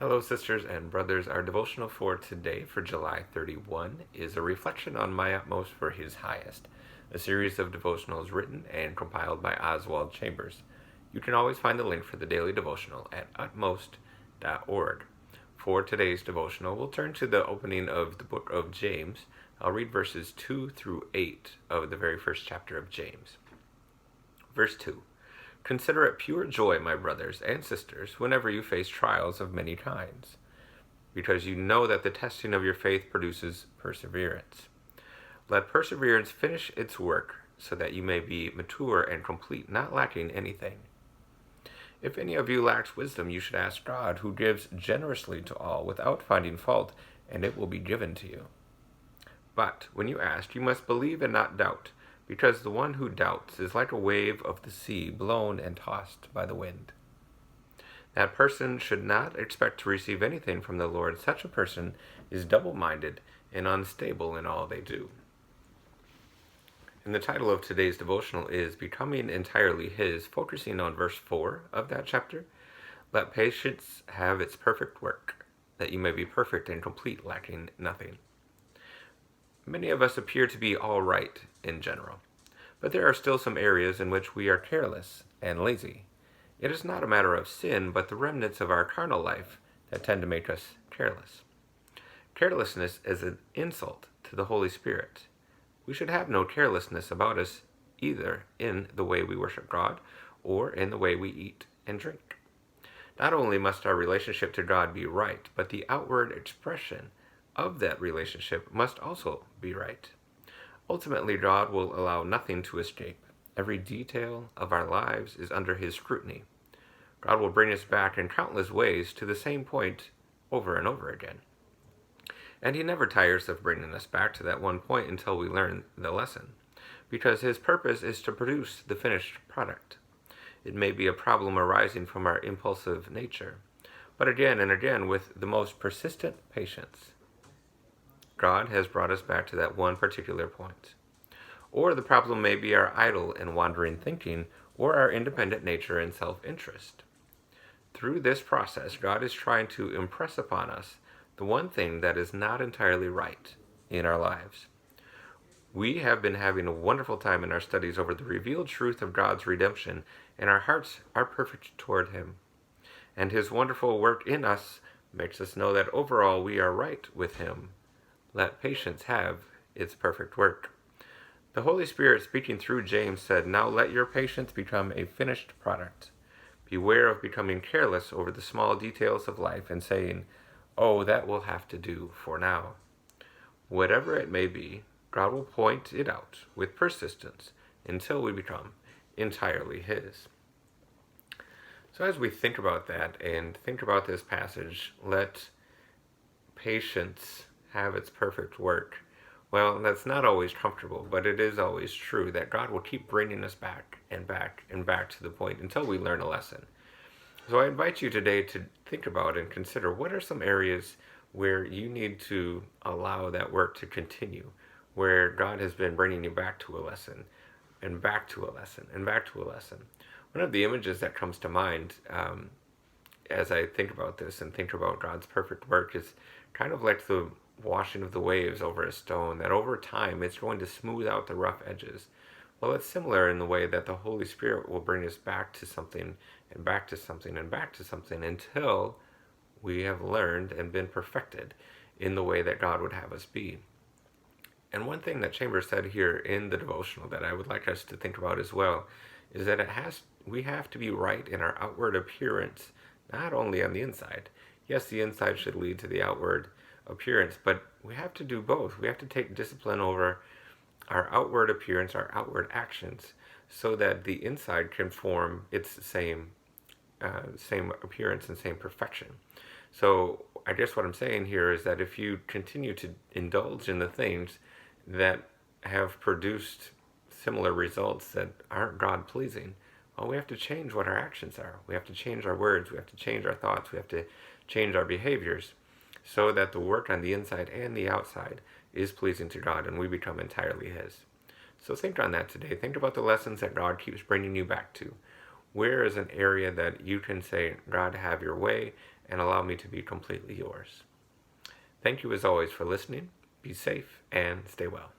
Hello, sisters and brothers. Our devotional for today, for July 31, is a reflection on My Utmost for His Highest, a series of devotionals written and compiled by Oswald Chambers. You can always find the link for the daily devotional at utmost.org. For today's devotional, we'll turn to the opening of the book of James. I'll read verses 2 through 8 of the very first chapter of James. Verse 2. Consider it pure joy, my brothers and sisters, whenever you face trials of many kinds, because you know that the testing of your faith produces perseverance. Let perseverance finish its work, so that you may be mature and complete, not lacking anything. If any of you lacks wisdom, you should ask God, who gives generously to all without finding fault, and it will be given to you. But when you ask, you must believe and not doubt, because the one who doubts is like a wave of the sea blown and tossed by the wind. That person should not expect to receive anything from the Lord. Such a person is double-minded and unstable in all they do. And the title of today's devotional is Becoming Entirely His, focusing on verse 4 of that chapter. Let patience have its perfect work, that you may be perfect and complete, lacking nothing. Many of us appear to be all right in general, but there are still some areas in which we are careless and lazy. It is not a matter of sin, but the remnants of our carnal life that tend to make us careless. Carelessness is an insult to the Holy Spirit. We should have no carelessness about us, either in the way we worship God or in the way we eat and drink. Not only must our relationship to God be right, but the outward expression of that relationship must also be right. Ultimately, God will allow nothing to escape. Every detail of our lives is under His scrutiny. God will bring us back in countless ways to the same point over and over again. And He never tires of bringing us back to that one point until we learn the lesson, because His purpose is to produce the finished product. It may be a problem arising from our impulsive nature, but again and again, with the most persistent patience, God has brought us back to that one particular point. Or the problem may be our idle and wandering thinking, or our independent nature and self-interest. Through this process, God is trying to impress upon us the one thing that is not entirely right in our lives. We have been having a wonderful time in our studies over the revealed truth of God's redemption, and our hearts are perfect toward Him. And His wonderful work in us makes us know that overall we are right with Him. Let patience have its perfect work. The Holy Spirit, speaking through James, said, "Now let your patience become a finished product. Beware of becoming careless over the small details of life and saying, 'Oh, that will have to do for now.' Whatever it may be, God will point it out with persistence until we become entirely His." So as we think about that and think about this passage, let patience have its perfect work. Well, that's not always comfortable, but it is always true that God will keep bringing us back and back and back to the point until we learn a lesson. So I invite you today to think about and consider, what are some areas where you need to allow that work to continue, where God has been bringing you back to a lesson and back to a lesson and back to a lesson. One of the images that comes to mind as I think about this and think about God's perfect work is kind of like the washing of the waves over a stone, that over time it's going to smooth out the rough edges. Well, it's similar in the way that the Holy Spirit will bring us back to something and back to something and back to something until we have learned and been perfected in the way that God would have us be. And one thing that Chambers said here in the devotional that I would like us to think about as well is that we have to be right in our outward appearance, not only on the inside. Yes, the inside should lead to the outward appearance, but we have to do both. We have to take discipline over our outward appearance, our outward actions, so that the inside can form its same appearance and same perfection. So I guess what I'm saying here is that if you continue to indulge in the things that have produced similar results that aren't God-pleasing, well, we have to change what our actions are. We have to change our words. We have to change our thoughts. We have to change our behaviors so that the work on the inside and the outside is pleasing to God and we become entirely His. So think on that today. Think about the lessons that God keeps bringing you back to. Where is an area that you can say, God, have your way and allow me to be completely yours? Thank you as always for listening. Be safe and stay well.